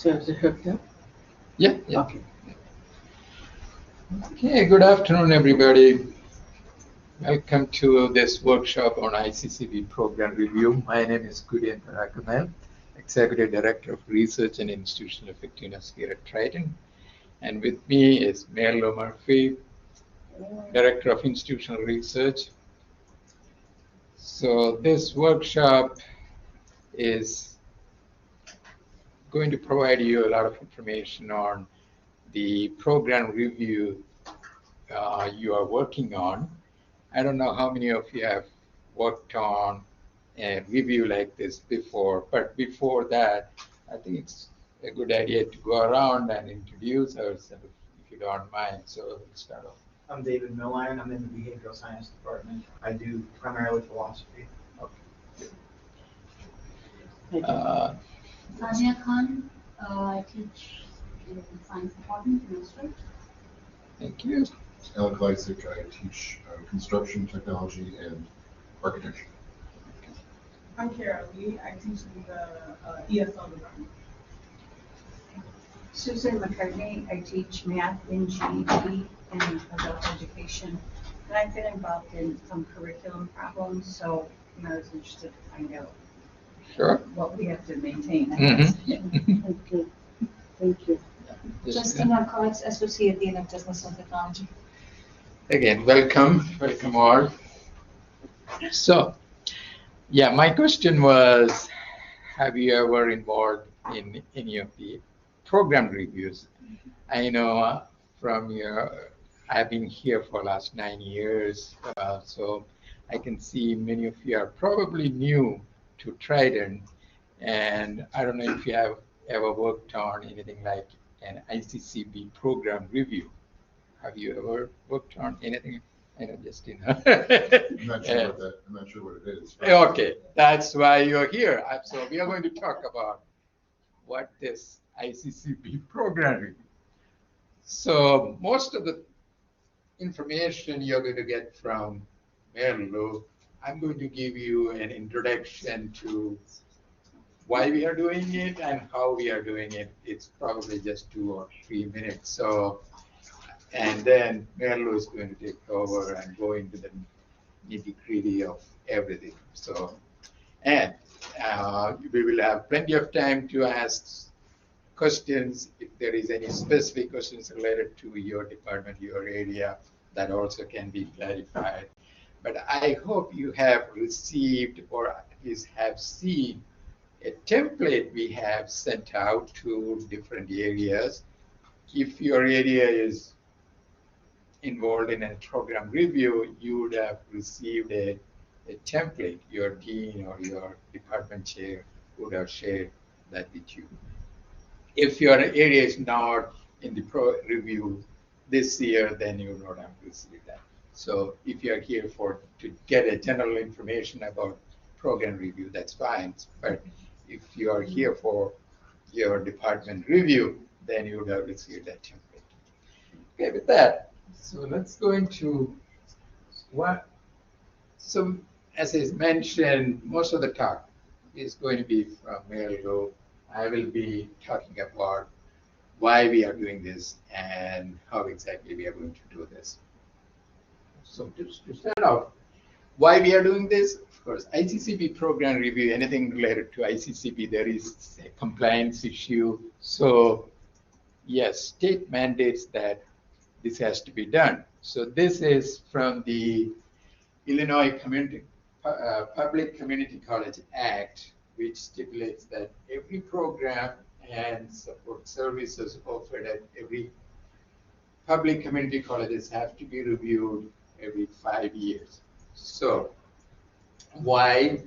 So is it hooked up? Yeah, yeah. Okay. Okay, good afternoon, everybody. Welcome to this workshop on ICCB program review. My name is Kurian, Tharakunnel, Executive Director of Research and Institutional Effectiveness here at Triton. And with me is Marylou Murphy, Director of Institutional Research. So this workshop is going to provide you a lot of information on the program review you are working on. I don't know how many of you have worked on a review like this before, but before that, I think it's a good idea to go around and introduce ourselves, if you don't mind. So we'll start off. I'm David Millian. I'm in the behavioral science department. I do primarily philosophy. Tanya Khan, I teach in the science department in Australia. Thank you. Alec Lysick, I teach construction technology and architecture. I'm Kara Lee. I teach in the ESL department. Susan McCartney. I teach math in GED and adult education. And I've been involved in some curriculum problems, so I was interested to find out what we have to maintain. Okay. Thank you. Justina Coates, Associate Dean of Business and Technology. Again, welcome all. So, yeah, my question was, have you ever involved in any of the program reviews? I know from I've been here for the last 9 years, so I can see many of you are probably new to Triton, and I don't know if you have ever worked on anything like an ICCB program review. Have you ever worked on anything? I know, Justina. I'm not sure what it is. Okay, that's why you're here. So we are going to talk about what this ICCB program review. So most of the information you're going to get from Marylou. I'm going to give you an introduction to why we are doing it and how we are doing it. It's probably just 2 or 3 minutes. So, and then Marylou is going to take over and go into the nitty-gritty of everything. So, and we will have plenty of time to ask questions. If there is any specific questions related to your department, your area, that also can be clarified. But I hope you have received or at least have seen a template we have sent out to different areas. If your area is involved in a program review, you would have received a template. Your dean or your department chair would have shared that with you. If your area is not in the review this year, then you will not have received that. So if you are here to get a general information about program review, that's fine. But if you are here for your department review, then you would have received that template. Okay, with that, so let's go into what. So as I mentioned, most of the talk is going to be from Marylou. I will be talking about why we are doing this and how exactly we are going to do this. So just to start off, why we are doing this? Of course, ICCB program review, anything related to ICCB, there is a compliance issue. So yes, state mandates that this has to be done. So this is from the Illinois Public Community College Act, which stipulates that every program and support services offered at every public community colleges have to be reviewed every 5 years. So why?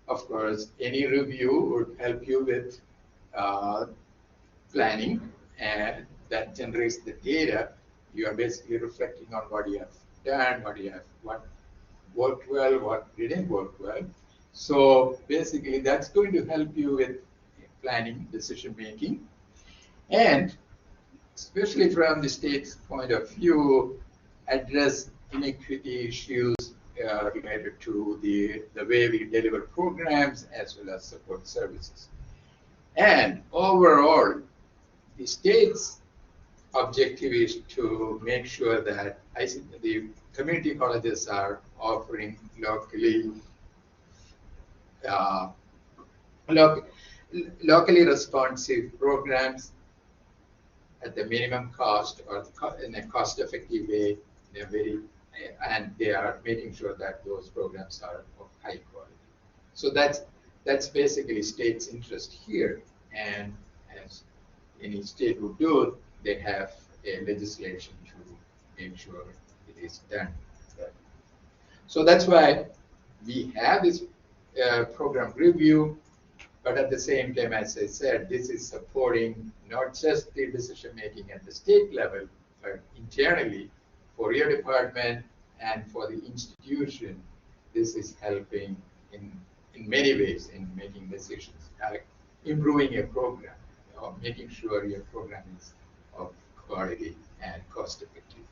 Of course, any review would help you with planning, and that generates the data. You are basically reflecting on what you have done, what worked well, what didn't work well. So basically, that's going to help you with planning, decision making, and especially from the state's point of view, address inequity issues related to the way we deliver programs as well as support services. And overall, the state's objective is to make sure that the community colleges are offering uh, loc- locally responsive programs at the minimum cost or in a cost-effective way. They're and they are making sure that those programs are of high quality. So that's basically state's interest here, and as any state would do, they have a legislation to make sure it is done. So that's why we have this program review, but at the same time, as I said, this is supporting not just the decision making at the state level, but internally for your department and for the institution. This is helping in many ways in making decisions, improving your program, or making sure your program is of quality and cost effective.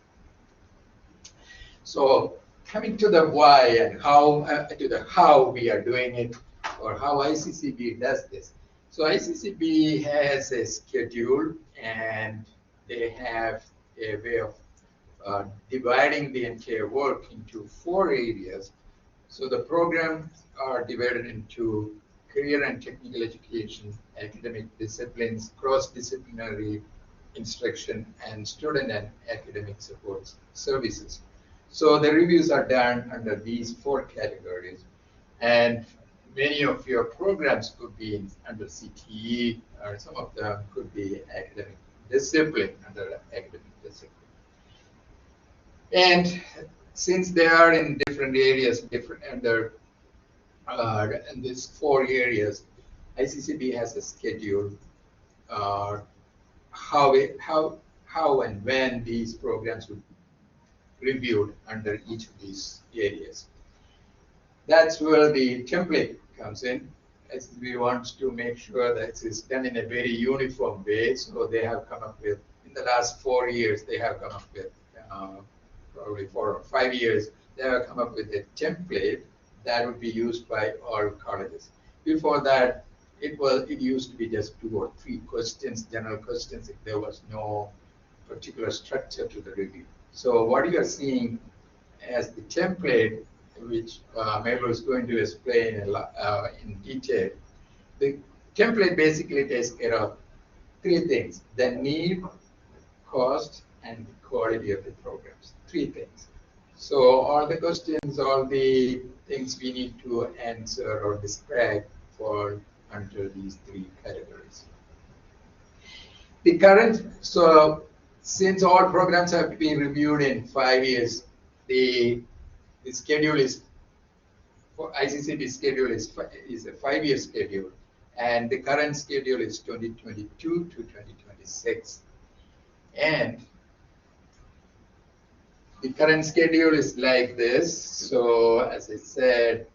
So coming to the why and how, to the how we are doing it, or how ICCB does this. So ICCB has a schedule, and they have a way of dividing the entire work into 4 areas. So the programs are divided into career and technical education, academic disciplines, cross-disciplinary instruction, and student and academic support services. So the reviews are done under these 4 categories, and many of your programs could be under CTE, or some of them could be academic discipline, under academic discipline. And since they are in different areas, different under in these 4 areas, ICCB has a schedule how and when these programs would be reviewed under each of these areas. That's where the template comes in. ICCB wants to make sure that it's done in a very uniform way. So they have come up with, in the last 4 years, they have come up with, probably 4 or 5 years, they have come up with a template that would be used by all colleges. Before that, it used to be just 2 or 3 questions, general questions, if there was no particular structure to the review. So what you are seeing as the template, which Marylou is going to explain in detail, the template basically takes care of 3 things: the need, cost, and the quality of the programs. 3 things. So all the questions, all the things we need to answer or describe fall under these 3 categories. The current, so since all programs have been reviewed in 5 years, the schedule is, for ICCB schedule is a 5-year schedule, and the current schedule is 2022 to 2026. And the current schedule is like this. So as I said,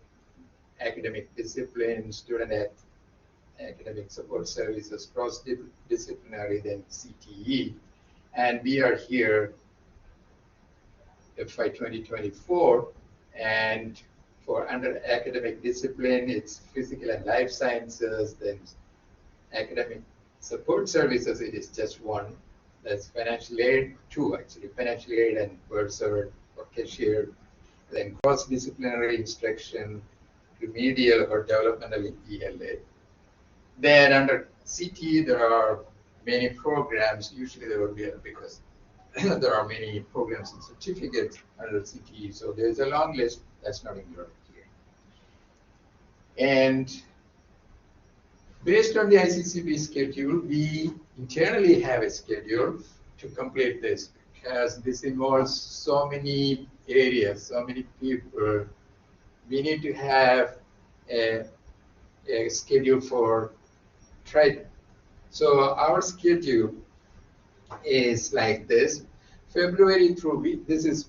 academic discipline, student academic support services, cross-disciplinary, then CTE. And we are here FY 2024, and for under academic discipline, it's physical and life sciences, then academic support services, it is just 1. That's financial aid, 2 actually, financial aid and bursar or cashier, then cross-disciplinary instruction, remedial or developmental ELA. Then under CTE, there are many programs. Usually there will be, because there are many programs and certificates under CTE. So there's a long list that's not included here. And based on the ICCB schedule, we internally have a schedule to complete this, because this involves so many areas, so many people. We need to have a schedule for training. So our schedule is like this. February through, this is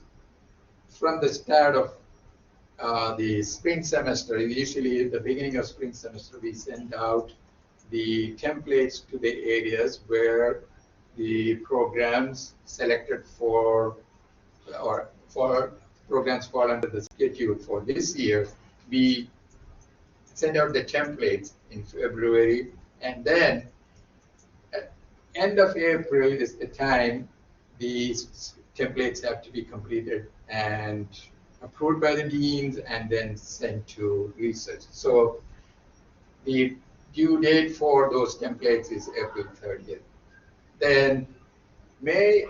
from the start of the spring semester. Usually at the beginning of spring semester, we send out the templates to the areas where the programs selected for programs fall under the schedule for this year. We send out the templates in February, and then end of April is the time these templates have to be completed and approved by the deans and then sent to research. So the due date for those templates is April 30th. Then May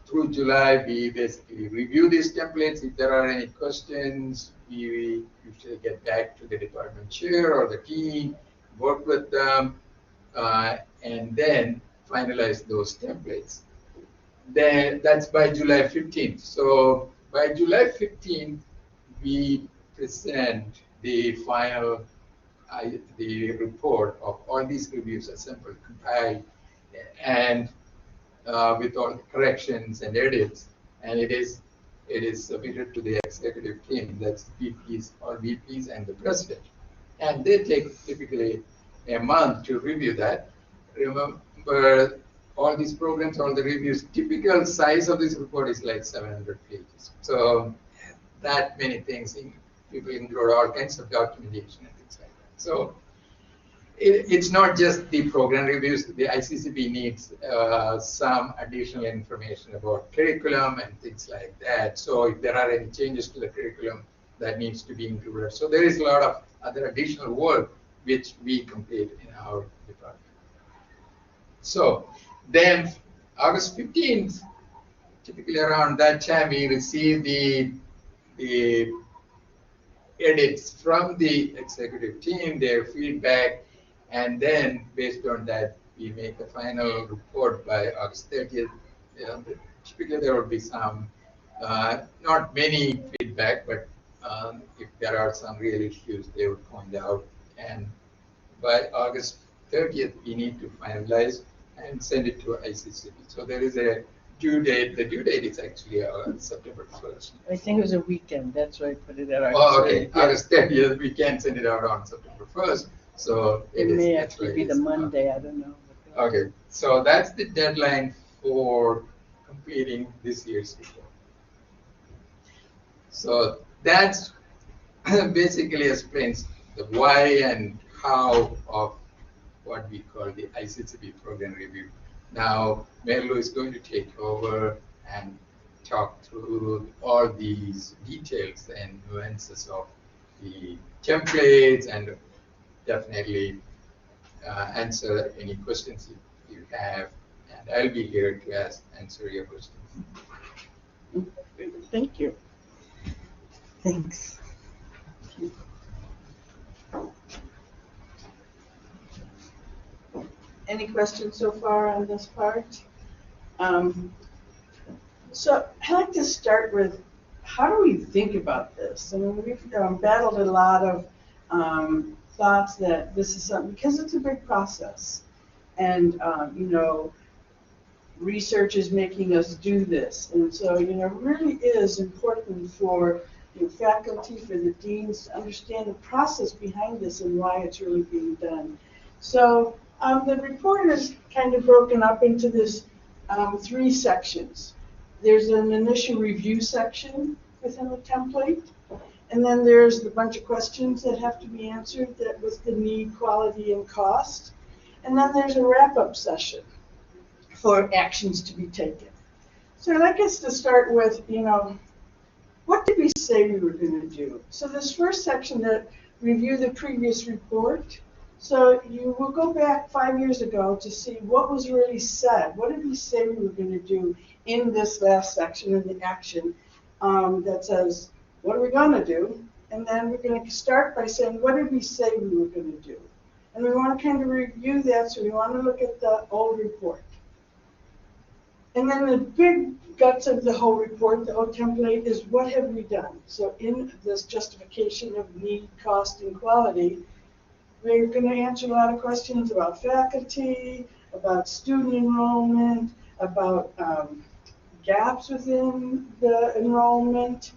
through July, we basically review these templates. If there are any questions, we usually get back to the department chair or the dean, work with them, and then finalize those templates. Then that's by July 15th. So by July 15th, we present the final the report of all these reviews assembled, compiled, and with all the corrections and edits, and it is submitted to the executive team. That's VPs or VPs and the president, and they take typically a month to review that. Remember, all these programs, all the reviews, typical size of this report is like 700 pages. So that many things, people include all kinds of documentation and things like that. So it's not just the program reviews. The ICCB needs some additional information about curriculum and things like that. So if there are any changes to the curriculum, that needs to be included. So there is a lot of other additional work which we complete in our department. So then August 15th, typically around that time, we receive the edits from the executive team, their feedback, and then based on that, we make a final report by August 30th. Typically, there will be some, not many feedback, but if there are some real issues, they would point out. And by August 30th, we need to finalize and send it to ICCB. So there is a due date. The due date is actually September 1st. I think it was a weekend. That's why I put it at Oh, okay. Yeah. August 30th, we can send it out on September 1st. So It is may that's actually why be it the is. Monday. I don't know. Okay, so that's the deadline for completing this year's report. So that's basically explains the why and how of what we call the ICCB program review. Now, Marylou is going to take over and talk through all these details and nuances of the templates and definitely answer any questions you have. And I'll be here to answer your questions. Thank you. Thanks. Any questions so far on this part? So I'd like to start with, how do we think about this? I mean, we've battled a lot of thoughts that this is something, because it's a big process. And, you know, research is making us do this. And so, you know, it really is important for faculty, for the deans to understand the process behind this and why it's really being done. So the report is kind of broken up into this 3 sections. There's an initial review section within the template, and then there's a bunch of questions that have to be answered that with the need, quality, and cost. And then there's a wrap-up session for actions to be taken. So I'd like us to start with, you know, what did we say we were going to do? So this first section that review the previous report. So you will go back 5 years ago to see what was really said. What did we say we were going to do in this last section in the action that says, what are we going to do? And then we're going to start by saying, what did we say we were going to do? And we want to kind of review that, so we want to look at the old report. And then the big guts of the whole report, the whole template, is what have we done? So in this justification of need, cost, and quality, we're going to answer a lot of questions about faculty, about student enrollment, about gaps within the enrollment.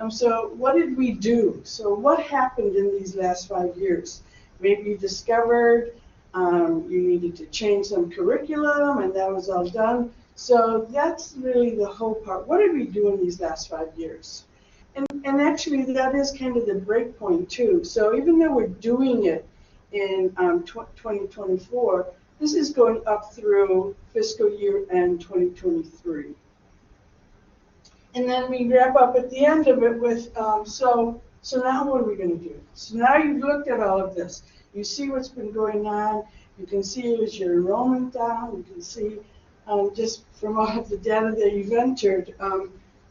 So what did we do? So what happened in these last 5 years? Maybe you discovered you needed to change some curriculum, and that was all done. So that's really the whole part. What did we do in these last 5 years? And actually, that is kind of the break point, too. So even though we're doing it in 2024, This is going up through fiscal year end 2023. And then we wrap up at the end of it with, so now what are we going to do? So now you've looked at all of this. You see what's been going on. You can see is your enrollment down. You can see just from all of the data that you've entered.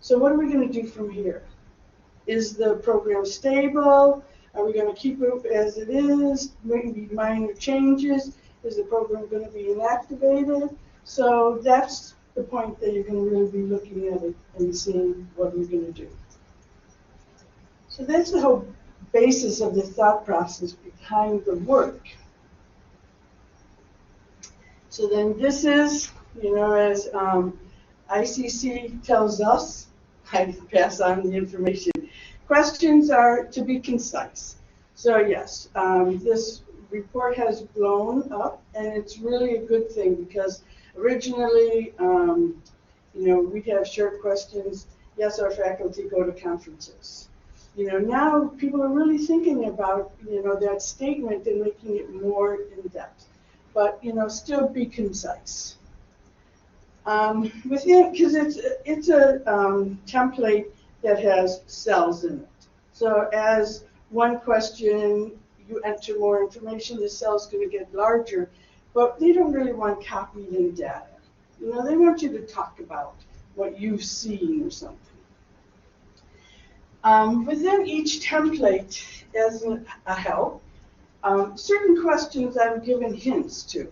So what are we going to do from here? Is the program stable? Are we going to keep it as it is? Maybe minor changes? Is the program going to be inactivated? So that's the point that you're going to really be looking at it and seeing what we're going to do. So that's the whole basis of the thought process behind the work. So then this is, as ICC tells us, I pass on the information. Questions are to be concise. So yes, this report has blown up, and it's really a good thing because originally, we'd have short questions. Yes, our faculty go to conferences. Now people are really thinking about, that statement and making it more in depth. But, still be concise. Because it's a template that has cells in it. So as one question, you enter more information, the cell's going to get larger, but they don't really want copied in data. They want you to talk about what you've seen or something. Within each template, as a help, certain questions I've given hints to.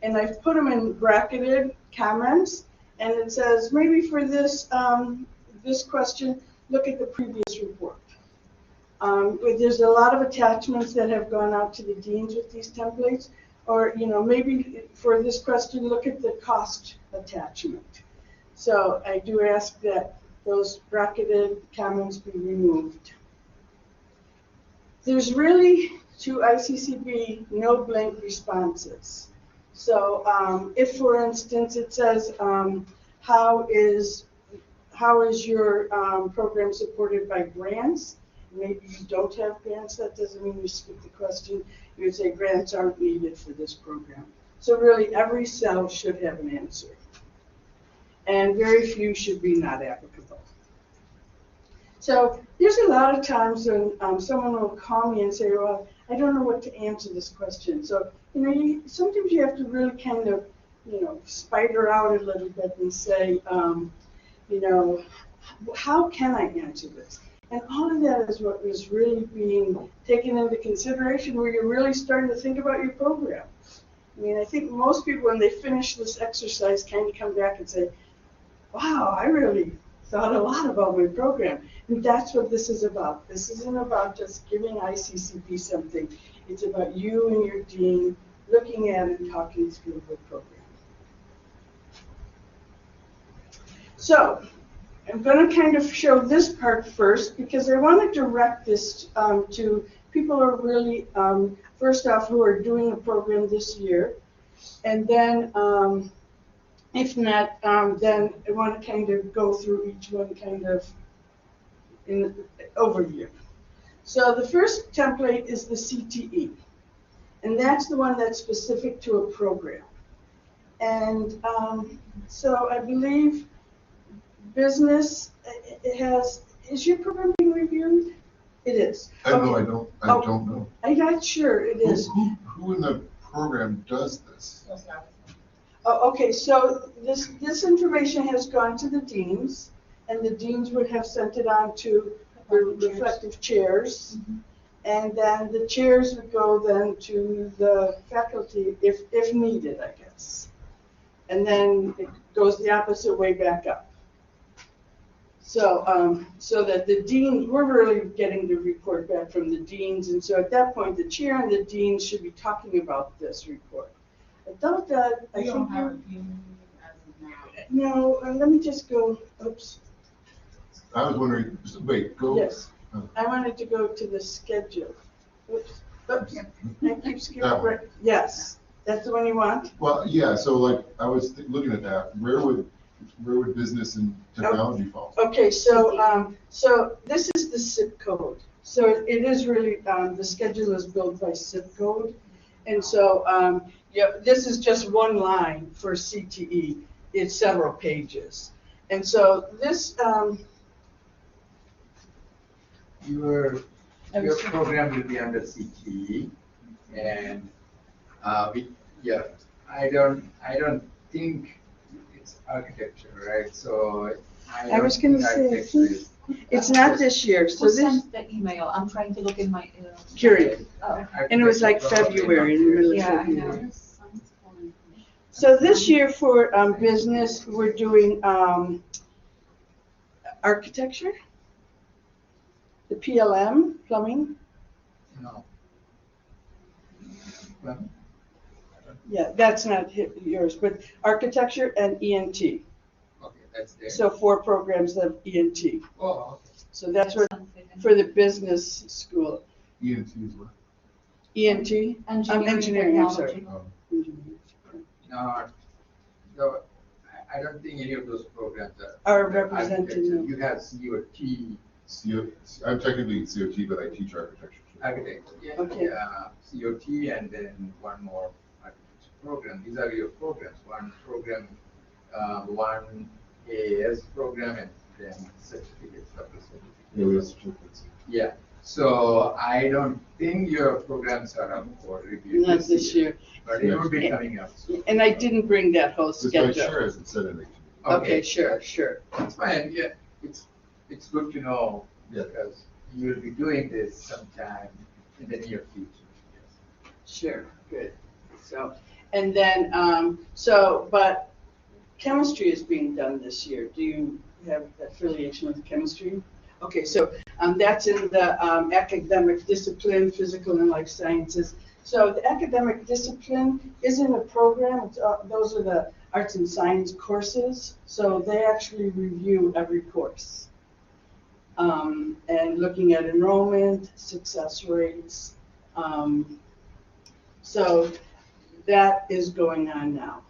And I've put them in bracketed comments, and it says, maybe for this, this question, look at the previous report. There's a lot of attachments that have gone out to the deans with these templates, or maybe for this question, look at the cost attachment. So I do ask that those bracketed comments be removed. There's really, to ICCB, no blank responses. So if, for instance, it says, how is your program supported by grants? Maybe you don't have grants. That doesn't mean you skip the question. You would say grants aren't needed for this program. So really, every cell should have an answer. And very few should be not applicable. So there's a lot of times when someone will call me and say, well, I don't know what to answer this question. So, sometimes you have to really kind of, spider out a little bit and say, how can I answer this? And all of that is what is really being taken into consideration where you're really starting to think about your program. I think most people, when they finish this exercise, kind of come back and say, wow, I really thought a lot about my program. And that's what this is about. This isn't about just giving ICCB something. It's about you and your dean looking at it and talking through the program. So I'm going to kind of show this part first because I want to direct this to people who are really, first off, who are doing the program this year. And then, if not, then I want to kind of go through each one kind of in overview. So the first template is the CTE. And that's the one that's specific to a program. And so I believe business, is your program being reviewed? It is. No, I don't know. I'm not sure it is. Who in the program does this? Oh, okay, so this information has gone to the deans, and the deans would have sent it on to the reflective chairs. Mm-hmm. And then the chairs would go then to the faculty if needed, I guess. And then it goes the opposite way back up. So, so that the dean, we're really getting the report back from the deans, and so at that point, the chair and the dean should be talking about this report. I thought that, I think have a dean as of now. No, let me just go, oops. I was wondering, wait, go. Yes, I wanted to go to the schedule. Oops, oops, I keep skipping right. Yes, that's the one you want? Well, yeah, so like, I was looking at that, where would business and technology fall? Okay, so so this is the zip code. So it is really, the schedule is built by zip code. And so Yeah, this is just one line for CTE. It's several pages. And so this, Your program will be under CTE, and I don't think it's architecture, right? So I was gonna say, it's not this year, so Who this, sent the email? I'm trying to look in my. Kurian. Oh, And it was like February, in the middle of Yeah, I February. know. So this year for business, we're doing architecture, the PLM, plumbing. No. Yeah, that's not yours, but architecture and ENT. Okay, that's there. So 4 programs of ENT. Oh, okay. So that's what, for the business school. ENT is what? ENT? Engineering, I'm sorry. technology. No, I don't think any of those programs Are represented, architecture. no. You have COT, I'm technically COT, but I teach architecture. architecture, Okay. COT, and then one more architecture program. These are your programs. One program, one AAS program, and then certificates, couple certificates. Yeah, we have certificates. Yeah. So I don't think your programs are up for review. Not this year. But it will be coming up soon. And I didn't bring that whole This schedule. sure hasn't said anything to me. Okay, sure. That's fine, yeah, it's good to know, Yeah. because you will be doing this sometime in the near future. Sure, good. So, and then, but chemistry is being done this year. Do you have affiliation with chemistry? Okay, so that's in the academic discipline, physical and life sciences. So the academic discipline isn't a program, those are the arts and science courses. So they actually review every course. And looking at enrollment, success rates. So that is going on now.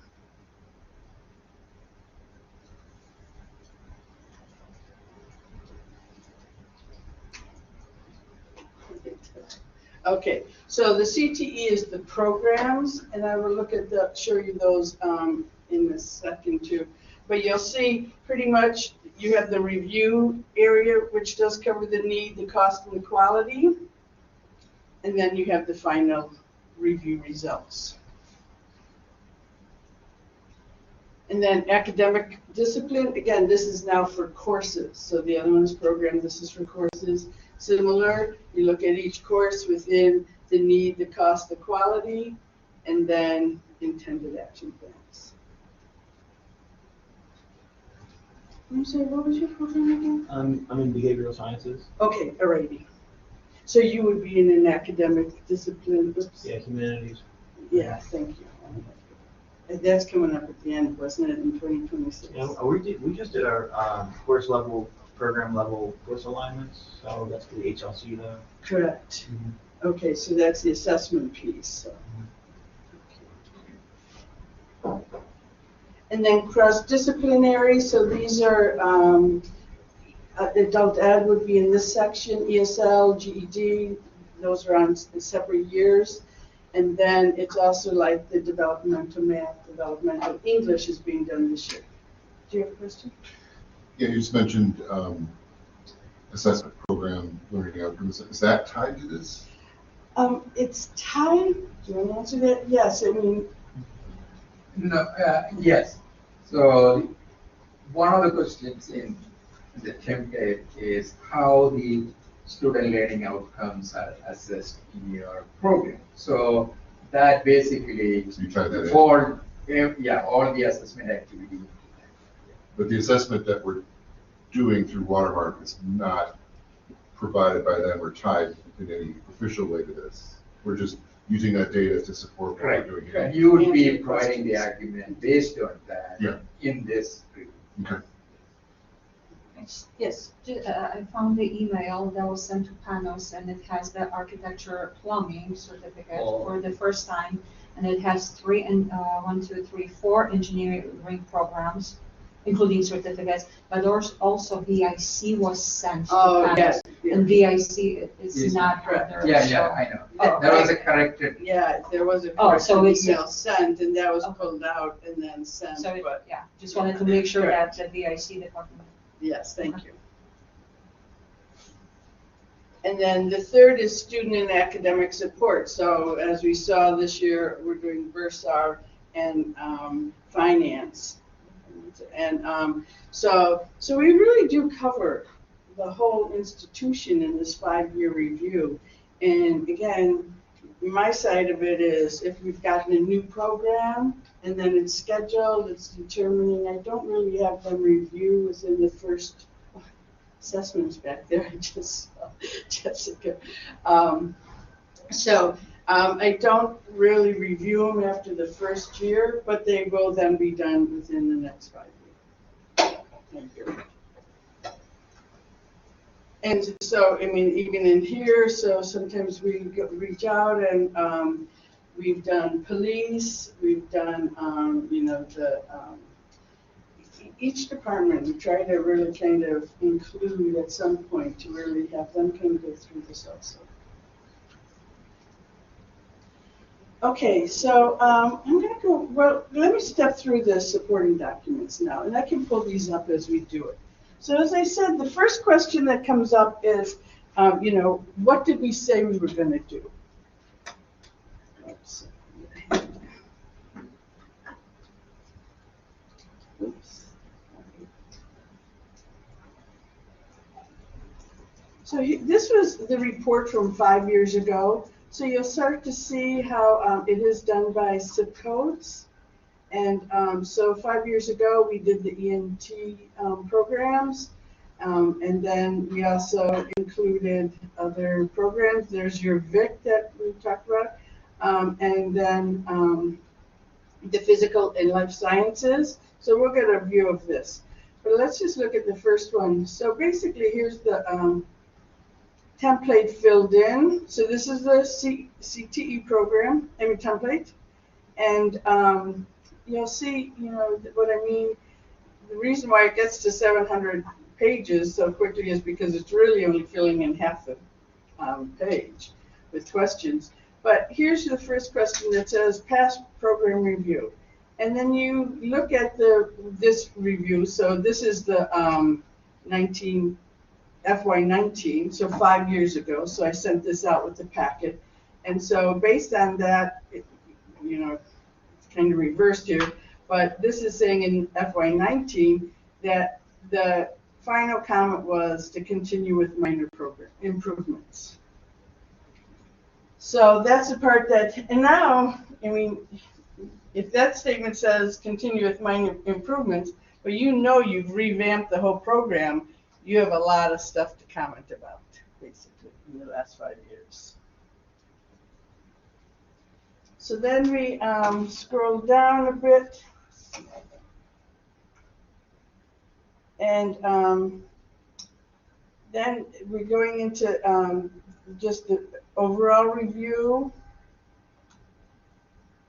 Okay, so the CTE is the programs, and I will show you those in a second too. But you'll see pretty much you have the review area, which does cover the need, the cost, and the quality. And then you have the final review results. And then academic discipline, again, this is now for courses. So the other one is program, this is for courses. Similar, you look at each course within the need, the cost, the quality, and then intended action plans. I'm sorry, what was your program again? I'm in behavioral sciences. Okay, alrighty. So you would be in an academic discipline? Oops. Yeah, humanities. Yeah, thank you. And that's coming up at the end, wasn't it, in 2026? Yeah, we just did our course level, program level course alignments, so that's the HLC though. Correct. Okay, so that's the assessment piece. So. Okay. And then cross-disciplinary, so these are, adult ed would be in this section, ESL, GED, those are on separate years. And then it's also like the developmental math, developmental English is being done this year. Do you have a question? Yeah, you just mentioned assessment program, learning outcomes. Is that tied to this? It's tied. Do you want to answer that? Yes, I mean. No, yes. So one of the questions in the template is how the student learning outcomes are assessed in your program. So that basically So you tie that in. for all the assessment activity. But the assessment that we're doing through Watermark is not provided by them or tied in any official way to this. We're just using that data to support what we're doing here. And you would be providing the argument based on that in this review. Okay. Yes, I found the email that was sent to Panos, and it has the architecture plumbing certificate for the first time, and it has 4 engineering programs, including certificates, but also VIC was sent to Oh, panels. yes. And VIC is Yes. not Correct. under. Yeah, so- yeah, I know. Oh, That was right. a corrected. Yeah, there was a Oh, so corrected it's- email sent, and that was Okay. pulled out and then sent, So, but, yeah, just wanted to make sure that Correct. the VIC department. yes, thank you. And then the third is student and academic support. So as we saw this year, we're doing Bursar and finance. And so we really do cover the whole institution in this 5-year review. And again, my side of it is if we've gotten a new program and then it's scheduled, it's determining, I don't really have them review within the first assessments back there. I just saw Jessica. I don't really review them after the first year, but they will then be done within the next 5 years. Thank you. And so, I mean, even in here, so sometimes we reach out and we've done police, we've done, each department, we try to really kind of include at some point to really have them kind of go through this also. Okay, so I'm going to go, well, let me step through the supporting documents now, and I can pull these up as we do it. So as I said, the first question that comes up is, what did we say we were going to do? Oops. Oops. So this was the report from 5 years ago. So you'll start to see how it is done by zip codes. And so 5 years ago, we did the ENT programs. And then we also included other programs. There's your VIC that we talked about. And then the physical and life sciences. So we'll get a view of this. But let's just look at the first one. So basically, here's the template filled in. So this is the CTE program, template. And you'll see, what I mean. The reason why it gets to 700 pages so quickly is because it's really only filling in half the page with questions. But here's the first question that says past program review. And then you look at this review. So this is the FY19, so 5 years ago. So I sent this out with the packet. And so based on that, it's kind of reversed here. But this is saying in FY19 that the final comment was to continue with minor program improvements. So that's the part that, and now, if that statement says continue with minor improvements, but you've revamped the whole program, you have a lot of stuff to comment about, basically, in the last 5 years. So then we scroll down a bit. And then we're going into just the overall review.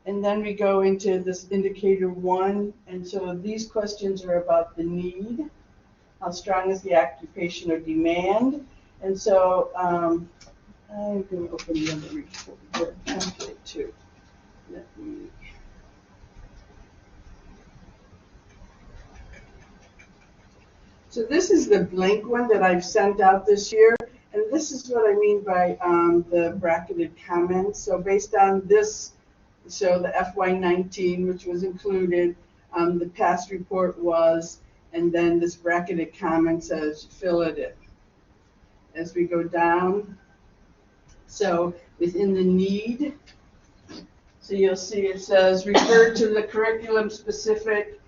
And then we go into this indicator 1. And so these questions are about the need. How strong is the occupation or demand? And so I'm going to open the other report, the template too. Let me. So this is the blank one that I've sent out this year. And this is what I mean by the bracketed comments. So based on this, so the FY19, which was included, the past report was, and then this bracketed comment says fill it in. As we go down, so within the need, so you'll see it says refer to the curriculum specific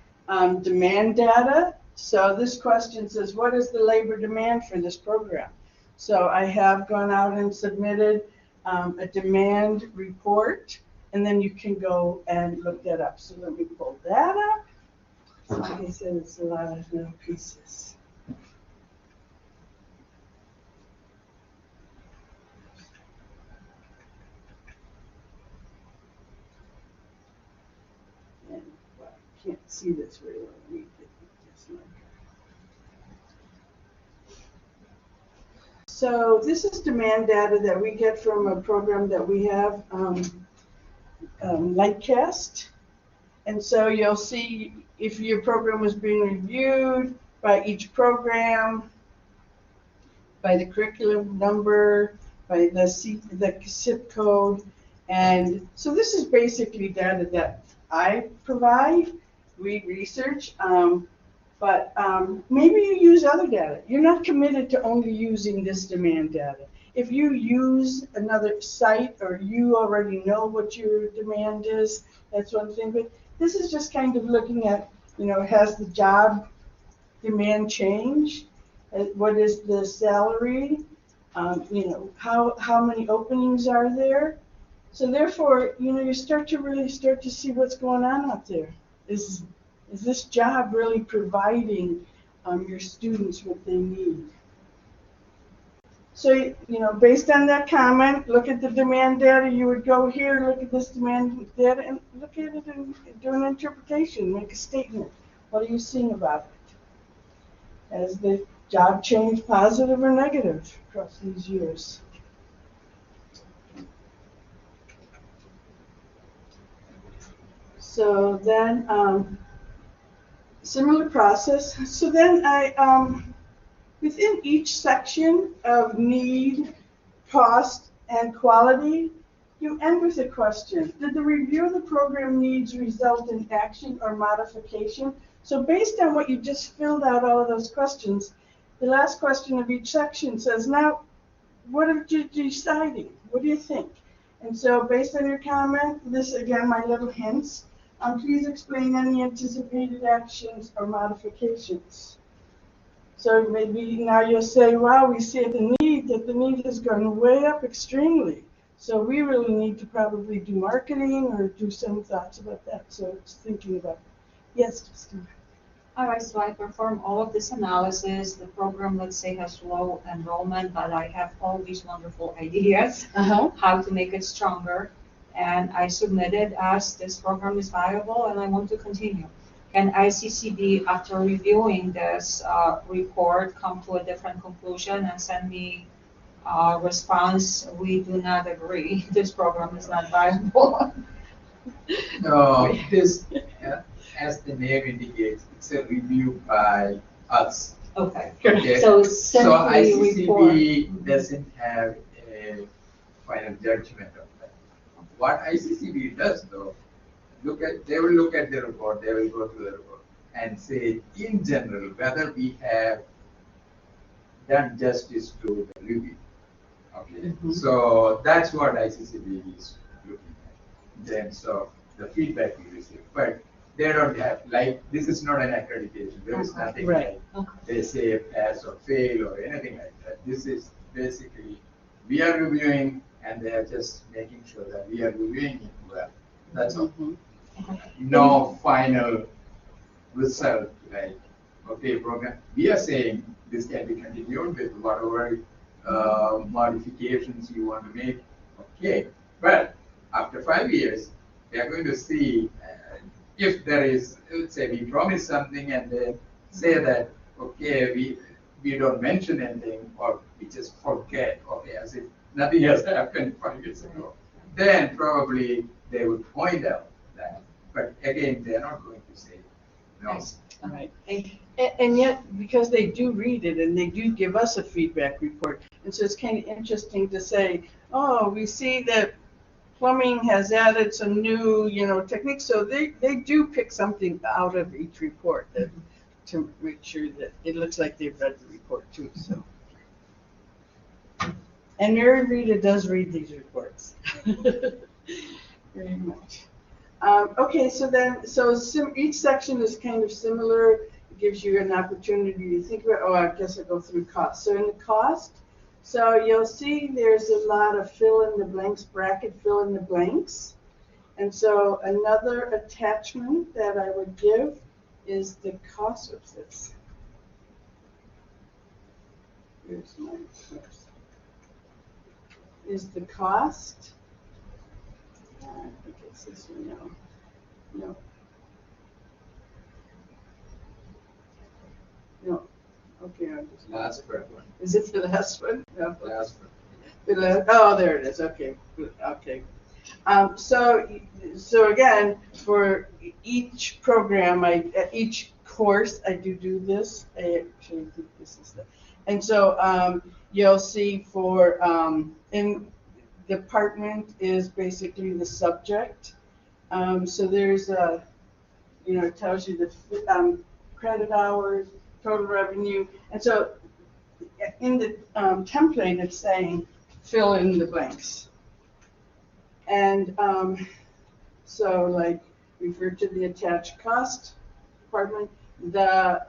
demand data. So this question says, what is the labor demand for this program? So I have gone out and submitted a demand report, and then you can go and look that up. So let me pull that up. Like I said, it's a lot of little pieces. And, well, I can't see this very well. Let me get this. So this is demand data that we get from a program that we have, Lightcast. And so you'll see if your program was being reviewed by each program, by the curriculum number, by the SIP code. And so this is basically data that I provide, we research, but maybe you use other data. You're not committed to only using this demand data. If you use another site or you already know what your demand is, that's one thing. But this is just kind of looking at, has the job demand changed? What is the salary? How many openings are there? So therefore, you start to see what's going on out there. Is this job really providing your students what they need? So, based on that comment, look at the demand data. You would go here, look at this demand data, and look at it and do an interpretation, make a statement. What are you seeing about it? Has the job changed positive or negative across these years? So then, similar process. So then within each section of need, cost, and quality, you end with a question. Did the review of the program needs result in action or modification? So based on what you just filled out all of those questions, the last question of each section says, now, what are you deciding? What do you think? And so based on your comment, this, again, my little hints, please explain any anticipated actions or modifications. So maybe now you'll say, wow, we see that the need has gone way up extremely. So we really need to probably do marketing or do some thoughts about that. So it's thinking about it. Yes, Christina. All right, so I perform all of this analysis. The program, let's say, has low enrollment, but I have all these wonderful ideas how to make it stronger. And I submitted as this program is viable and I want to continue. Can ICCB, after reviewing this report, come to a different conclusion and send me a response? We do not agree. This program is not viable. No, this, as the name indicates, it's a review by us. Okay. Okay. So ICCB doesn't have a final judgment of that. What ICCB does, though, they will look at the report, they will go through the report and say, in general, whether we have done justice to the review. Okay, so that's what ICCB is looking at in terms of the feedback we receive. But they don't have, this is not an accreditation. There is nothing like they say pass or fail or anything like that. This is basically, we are reviewing and they are just making sure that we are reviewing it well. That's all. No final result okay, program. We are saying this can be continued with whatever modifications you want to make. Okay, but after 5 years, we are going to see if there is, let's say we promise something and then say that, okay, we don't mention anything or we just forget, okay, as if nothing has happened 5 years ago. Then probably they would point out that. But again, they're not going to say no. Nice. All right. And yet, because they do read it and they do give us a feedback report, and so it's kind of interesting to say, oh, we see that plumbing has added some new, techniques. So they do pick something out of each report to make sure that it looks like they've read the report too. So, and Mary Rita does read these reports very much. Okay, so each section is kind of similar. It gives you an opportunity to think about, I guess I'll go through cost. So in the cost, so you'll see there's a lot of fill in the blanks, bracket fill in the blanks. And so another attachment that I would give is the cost of this. Here's my first. Is the cost. I think it's this one, no. Okay, Last one. is it the last one? No. Last one. Oh, there it is, okay, okay. So again, for each program, each course, I do this. I actually think this is the, and so you'll see for, in department is basically the subject. So there's a, it tells you the credit hours, total revenue, and so in the template, it's saying fill in the blanks. And so like refer to the attached cost department, the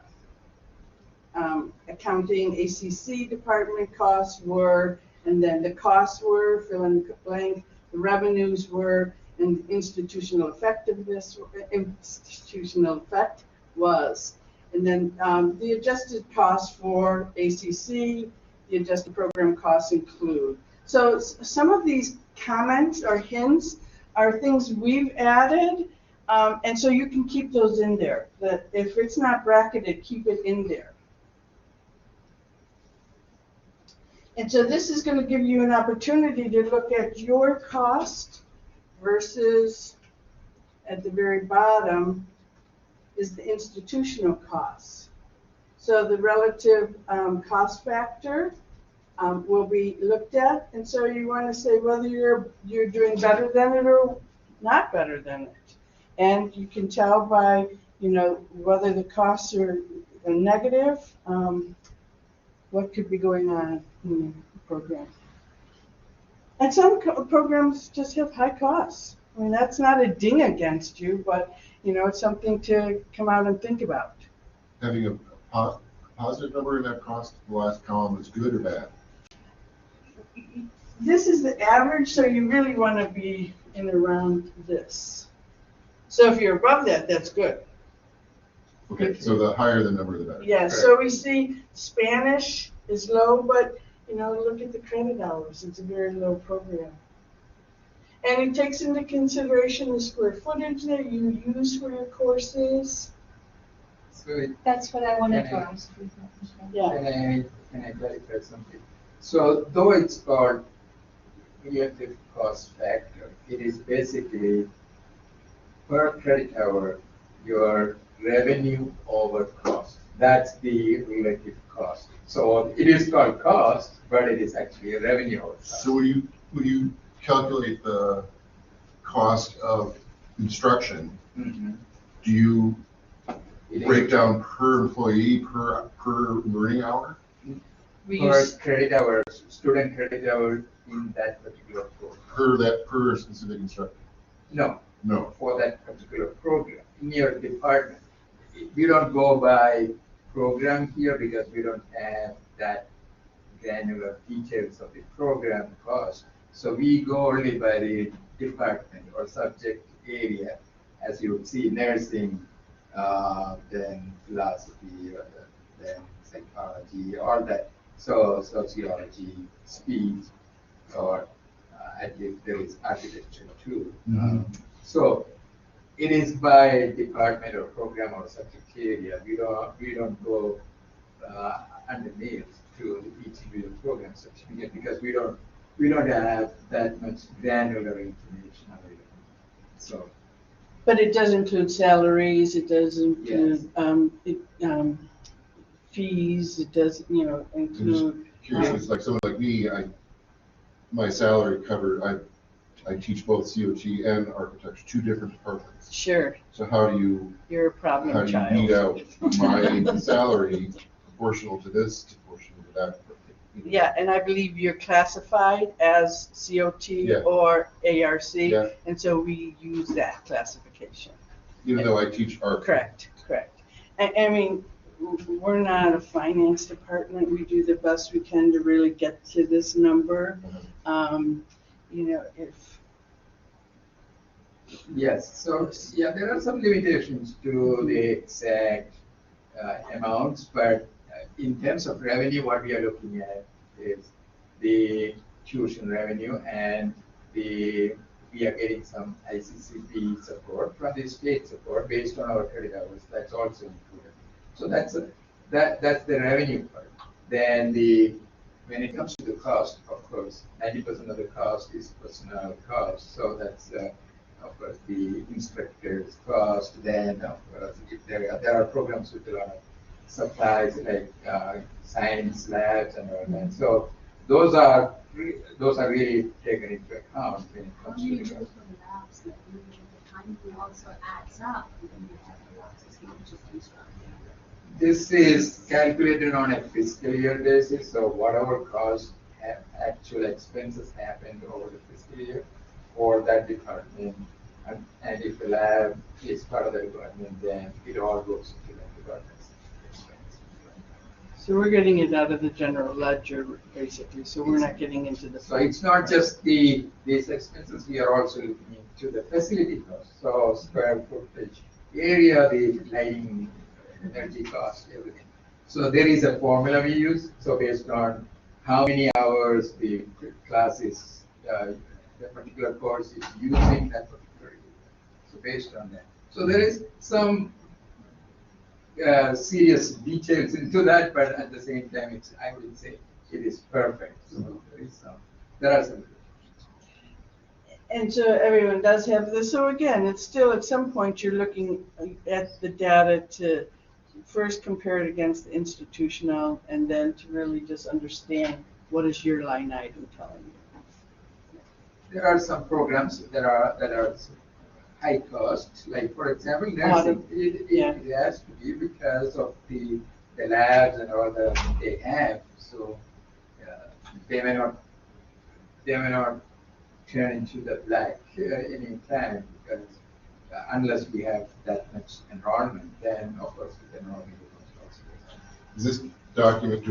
accounting ACC department costs were, and then the costs were, fill in the blank, the revenues were, and institutional effectiveness, institutional effect was. And then the adjusted costs for ACC, the adjusted program costs include. So some of these comments or hints are things we've added, and so you can keep those in there. That if it's not bracketed, keep it in there. And so this is going to give you an opportunity to look at your cost versus at the very bottom is the institutional costs. So the relative cost factor will be looked at, and so you want to say whether you're doing better than it or not better than it. And you can tell by, whether the costs are negative, what could be going on in the program. And some programs just have high costs. I mean, that's not a ding against you, but, it's something to come out and think about. Having a positive number in that cost, the last column is good or bad? This is the average, so you really want to be in around this. So if you're above that, that's good. Okay, so the higher the number, the better. Yeah, so we see Spanish is low, but, look at the credit hours. It's a very low program. And it takes into consideration the square footage that you use for your courses. So That's what I wanted to Can I- ask you. Yeah. can I clarify something? So though it's called relative cost factor, it is basically per credit hour, your revenue over cost. That's the relative cost. So it is called cost, but it is actually a revenue over cost. So when you calculate the cost of instruction, Mhm. do you It break is down per employee, per learning hour? We per use, credit hour, student credit hour in that particular program. Per specific instructor? No, No. for that particular program in your department. We don't go by program here because we don't have that granular details of the program cost. So we go only by the department or subject area, as you would see, nursing, then philosophy, then psychology, all that. So sociology, speech, or at least there is architecture too. Mhm. So it is by department or program or subject area. We don't go underneath to each individual program certificate because we don't have that much granular information available. So but it does include salaries, it does include fees, it does, include. Curious, it's like someone like me, my salary covered, I teach both COT and architecture, two different departments. Sure, So how do you're a problem you child. beat out my salary proportional to this, proportional to that? Yeah, and I believe you're classified as COT Yeah. or ARC, Yeah. and so we use that classification. Even though I teach art. Correct. I mean, we're not a finance department. We do the best we can to really get to this number. If yes, so yeah, there are some limitations to the exact amounts, but in terms of revenue, what we are looking at is the tuition revenue, and we are getting some ICCB support from the state support based on our credit hours. That's also included. So that's the revenue part. Then when it comes to the cost, of course, 90% of the cost is personnel cost. So that's of course the instructor's cost. Then of course if there are programs with a lot of supplies like science labs and all that. So those are really taken into account when it comes to the cost. For the labs, that the time also adds up when you have the labs, it's not just instructor. This is calculated on a fiscal year basis, so whatever cost actual expenses happened over the fiscal year for that department, and if the lab is part of the department, then it all goes to that department's expense. So we're getting it out of the general ledger, basically, so we're not getting into the. So it's not just these expenses, we are also looking into the facility costs, so square footage area, the lighting, energy cost, everything. So there is a formula we use. So based on how many hours the class is, the particular course is using that particular area. So based on that. So there is some serious details into that, but at the same time, I would say it is perfect. So there are some. And so everyone does have this. So again, it's still at some point you're looking at the data to first compare it against the institutional, and then to really just understand what is your line item telling you. There are some programs that are high cost, like for example, nursing. It has to be because of the labs and all that they have. So they may not turn into the black any time, because unless we have that much enrollment, then of course the enrollment becomes possible. Is this document,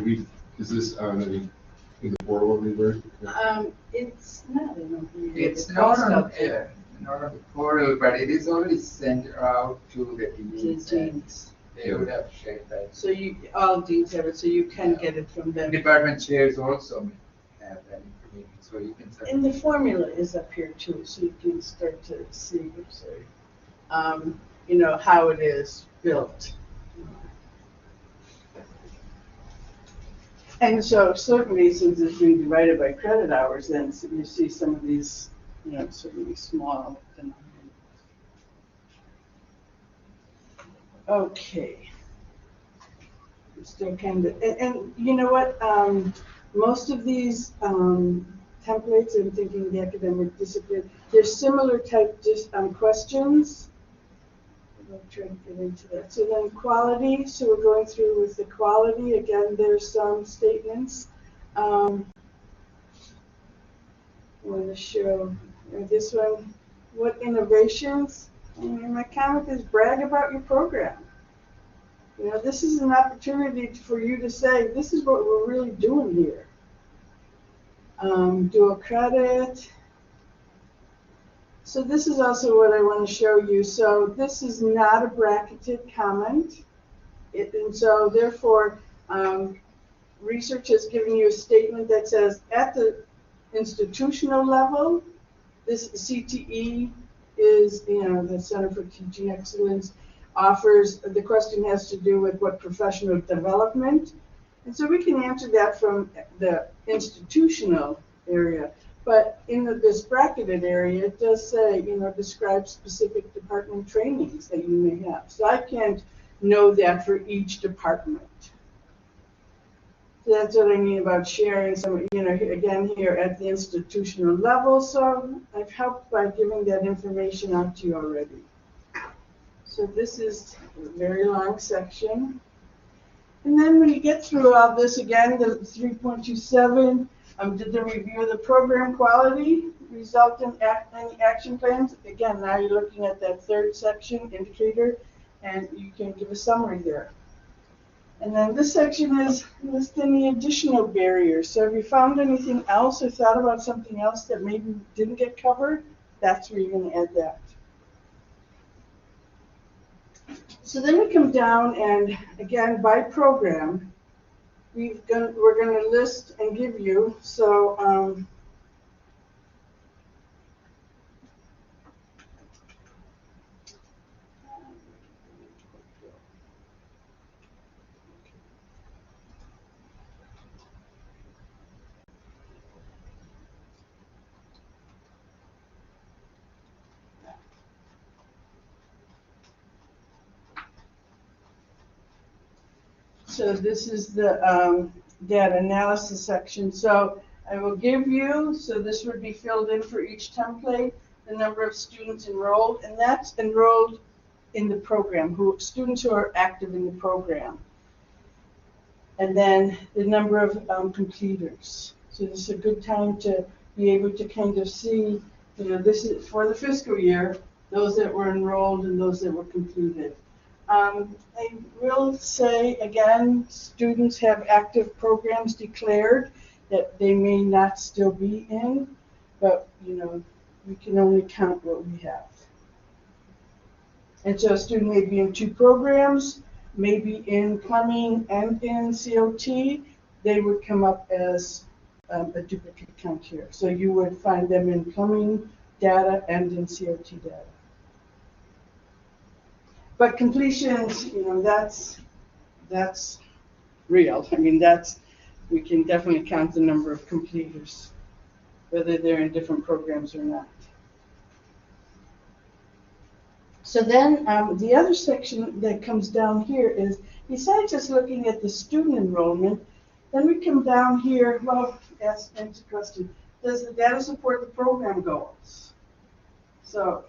is this in the portal of the university? It's not in the It's not on the portal, but it is already sent out to the deans. They would have shared that. So all deans have it, so you can get it from them. Department chairs also have that information, so you can. And the formula is up here too, so you can start to see, how it is built. And so certainly, since it's being divided by credit hours, then you see some of these, certainly small. Okay. Still kind of, and you know what? Most of these templates, I'm thinking the academic discipline, they're similar type questions. I'll try to get into that. So then quality, so we're going through with the quality. Again, there's some statements. I want to show this one. What innovations? My comment is brag about your program. This is an opportunity for you to say, this is what we're really doing here. Dual credit. So this is also what I want to show you. So this is not a bracketed comment. And so therefore, research has given you a statement that says at the institutional level, this CTE is, the Center for Teaching Excellence offers, the question has to do with what professional development. And so we can answer that from the institutional area. But in this bracketed area, it does say, describe specific department trainings that you may have. So I can't know that for each department. So that's what I mean about sharing some, again, here at the institutional level. So I've helped by giving that information out to you already. So this is a very long section. And then when you get through all this, again, the 3.27, did the review of the program quality result in any action plans? Again, now you're looking at that third section, indicator, and you can give a summary there. And then this section is list any additional barriers. So have you found anything else or thought about something else that maybe didn't get covered? That's where you're going to add that. So then we come down and, again, by program, we're going to list and give you. So So this is the data analysis section. So I will give you, so this would be filled in for each template, the number of students enrolled, and that's enrolled in the program, students who are active in the program. And then the number of completers. So this is a good time to be able to kind of see, this is for the fiscal year, those that were enrolled and those that were completed. I will say, again, students have active programs declared that they may not still be in, but, we can only count what we have. And so a student may be in 2 programs, maybe in plumbing and in COT, they would come up as a duplicate count here. So you would find them in plumbing data and in COT data. But completions, that's real. I mean, we can definitely count the number of completers, whether they're in different programs or not. So then the other section that comes down here is, besides just looking at the student enrollment, then we come down here, answer the question, does the data support the program goals? So,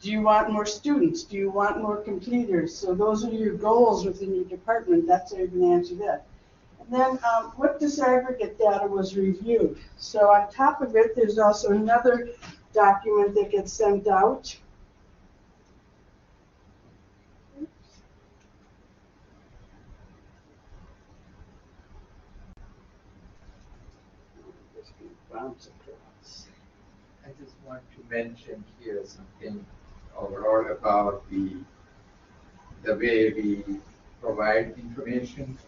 do you want more students? Do you want more completers? So those are your goals within your department. That's how you're going to answer that. And then what disaggregate data was reviewed? So on top of it, there's also another document that gets sent out. I just want to mention here something overall about the way we provide information.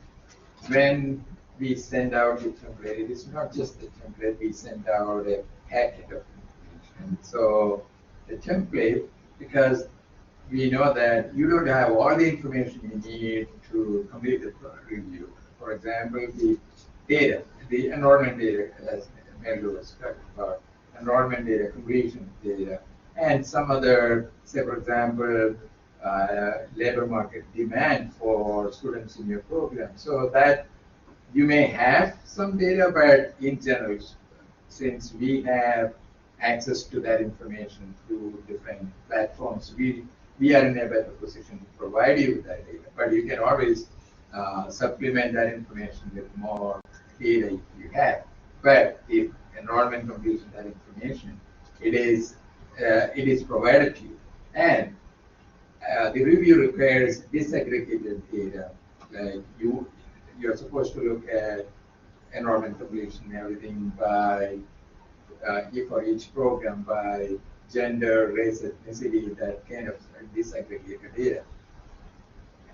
When we send out the template, it is not just the template, we send out a packet of information. So the template, because we know that you don't have all the information you need to complete the review. For example, the data, the enrollment data, as Marylou was talking about, enrollment data, completion data, and some other, say for example, labor market demand for students in your program. So that you may have some data, but in general, since we have access to that information through different platforms, we are in a better position to provide you with that data. But you can always supplement that information with more data if you have. But if enrollment completion that information, it is provided to you. And the review requires disaggregated data. Like you're supposed to look at enrollment completion and everything by for each program by gender, race, ethnicity, that kind of disaggregated data.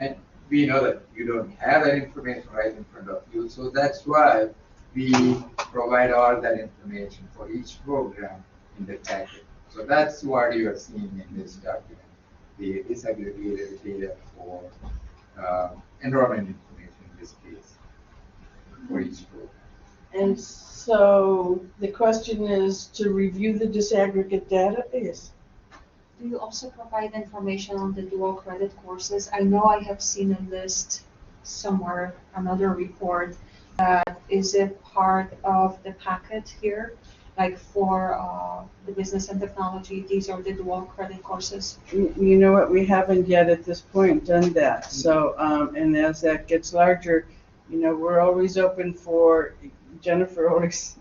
And we know that you don't have that information right in front of you, so that's why we provide all that information for each program in the packet. So that's what you are seeing in this document, the disaggregated data for enrollment information in this case for each program. And so the question is to review the disaggregate data? Yes. Do you also provide information on the dual credit courses? I know I have seen a list somewhere, another report. Is it part of the packet here? Like for the business and technology, these are the dual credit courses? You know what, we haven't yet at this point done that. So, and as that gets larger, we're always open for, Jennifer always,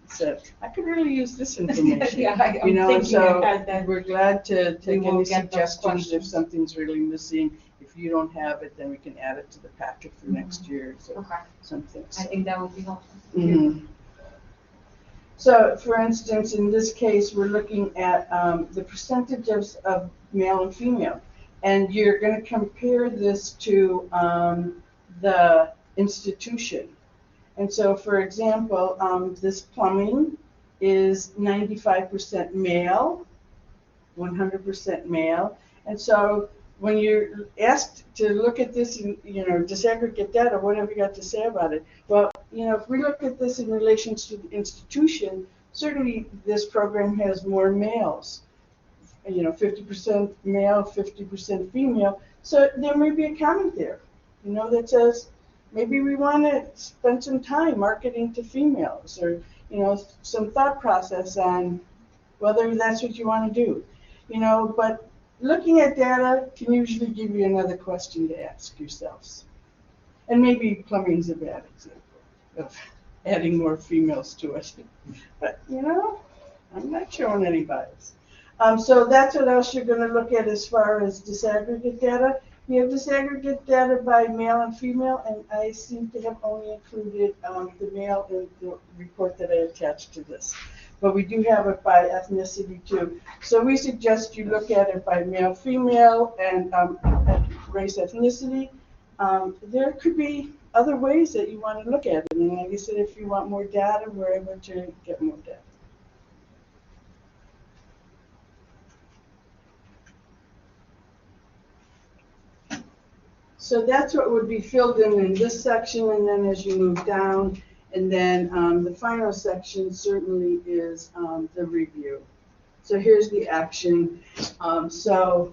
said, I could really use this information. Yeah, I'm so that we're glad to take any get those suggestions if something's really missing. If you don't have it, then we can add it to the packet for next year. So okay. something. I think that would be helpful. Mm-hmm. So, for instance, in this case, we're looking at the percentage of male and female, and you're going to compare this to the institution. And so, for example, this plumbing is 95% male, 100% male. And so when you're asked to look at this and, disaggregate data, what have you got to say about it? Well, if we look at this in relation to the institution, certainly this program has more males. 50% male, 50% female. So there may be a comment there, that says, maybe we want to spend some time marketing to females, or, some thought process on whether that's what you want to do. But looking at data can usually give you another question to ask yourselves. And maybe plumbing's a bad example of adding more females to it. But, I'm not showing any bias. So that's what else you're going to look at as far as disaggregate data. You have disaggregate data by male and female, and I seem to have only included the male in the report that I attached to this. But we do have it by ethnicity too. So we suggest you look at it by male, female, and race, ethnicity. There could be other ways that you want to look at it. And like I said, if you want more data, we're able to get more data. So that's what would be filled in this section, and then as you move down, and then the final section certainly is the review. So here's the action. So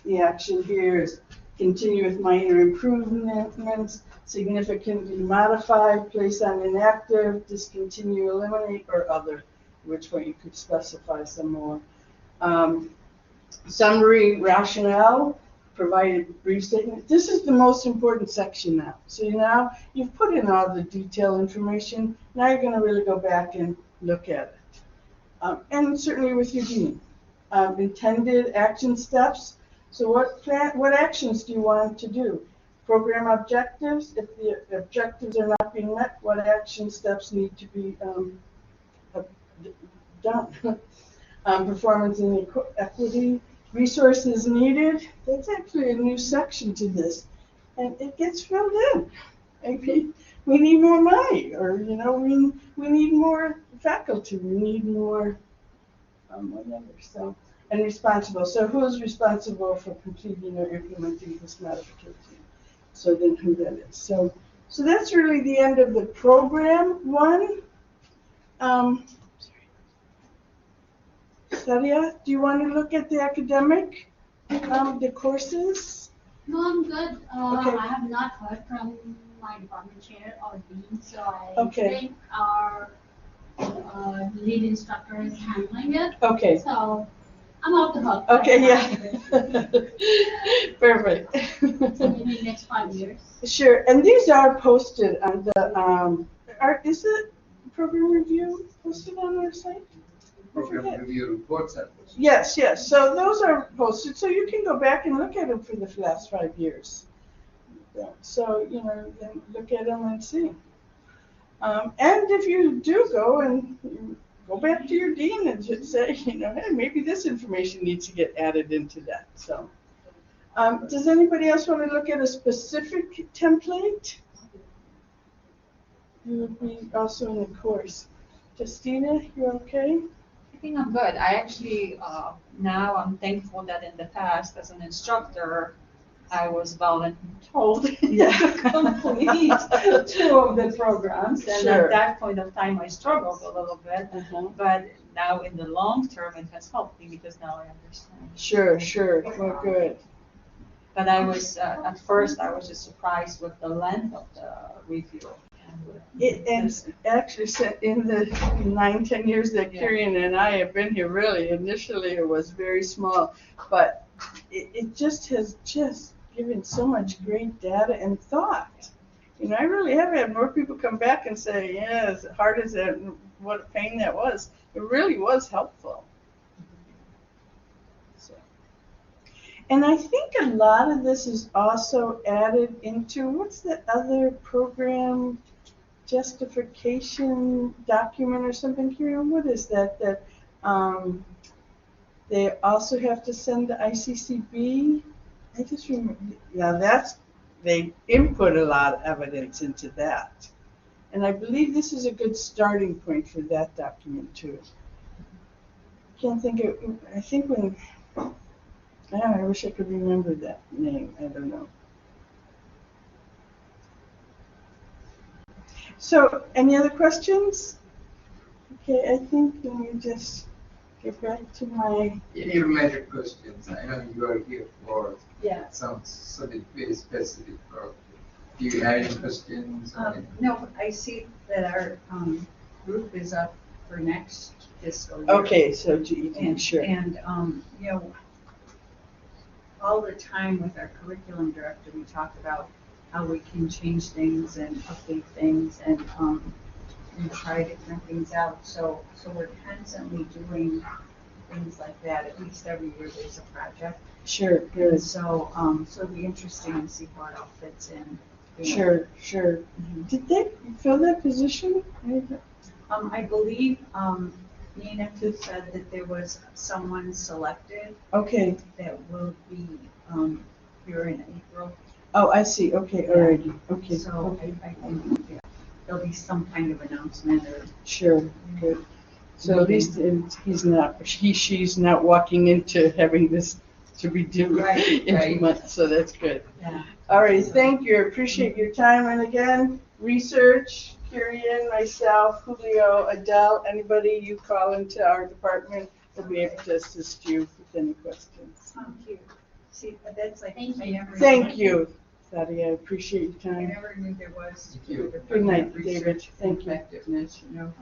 the action here is continue with minor improvements, significantly modify, place on inactive, discontinue, eliminate, or other, which way you could specify some more. Summary rationale. Provide a brief statement. This is the most important section now. So now you've put in all the detailed information. Now you're going to really go back and look at it. And certainly with your dean. Intended action steps. So what actions do you want to do? Program objectives. If the objectives are not being met, what action steps need to be done? Performance and equity. Resources needed. That's actually a new section to this, and it gets filled in. Maybe we need more money, or we need more faculty. We need more whatever. So, and responsible. So who's responsible for completing or implementing this modification? So then who that is. So that's really the end of the program one. Sadia, do you want to look at the academic, the courses? No, I'm good. Okay. I have not heard from my department chair or dean, so I Okay. think our lead instructor is handling it. Okay. So I'm off the hook. Okay, yeah. Perfect. So maybe next 5 years. Sure, and these are posted on the, is the program review posted on our site? Program review reports are posted. Yes, yes. So those are posted, so you can go back and look at them for the last 5 years. So, then look at them and see. And if you do go and go back to your dean and just say, hey, maybe this information needs to get added into that. So, does anybody else want to look at a specific template? It would be also in the course. Justina, you okay? I think I'm good. I actually, now I'm thankful that in the past, as an instructor, I was told Yeah. to complete 2 of the programs. And Sure. at that point of time, I struggled a little bit. But now in the long term, it has helped me because now I understand. Sure. Well, good. But I was, at first, I was just surprised with the length of the review. And actually, in the 9-10 years that Kurian and I have been here, really, initially it was very small, but it just has given so much great data and thought. I really have had more people come back and say, yeah, as hard as that, what a pain that was, it really was helpful. So. And I think a lot of this is also added into, what's the other program? Justification document or something, Kurian? What is that? That they also have to send to ICCB. I just remember. Yeah, they input a lot of evidence into that, and I believe this is a good starting point for that document too. Can't think of. I think when. I wish I could remember that name. I don't know. So, any other questions? Okay, I think let me just get back to my, Any related questions? I know you are here for Yeah. something very specific. Do you have any questions? No, I see that our group is up for next fiscal year. okay, so GED, And, sure. and, you know, all the time with our curriculum director, we talk about how we can change things and update things and try different things out. So we're constantly doing things like that. At least every year there's a project. Sure, And good. so, so it'll be interesting to see how it all fits in. You know. Sure. Did they fill that position? I believe, Nina too said that there was someone selected Okay, that will be, here in April. oh, I see, okay, alrighty, okay. So I think there'll be some kind of announcement or. Sure, good. So at least she's not walking into having this to be due Right, in right. 2 months, so that's good. Yeah. All right, thank you, appreciate your time, and again, research, Kurian, myself, Julio, Adele, anybody you call into our department will be able to assist you with any questions. Thank you. See, that's like, Thank I you. never. Thank you, Thaddeus, I appreciate your I time. never knew there was. Thank you. Good night, research David. Thank you. Effectiveness, you know.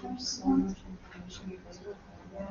There's so much information. Yeah.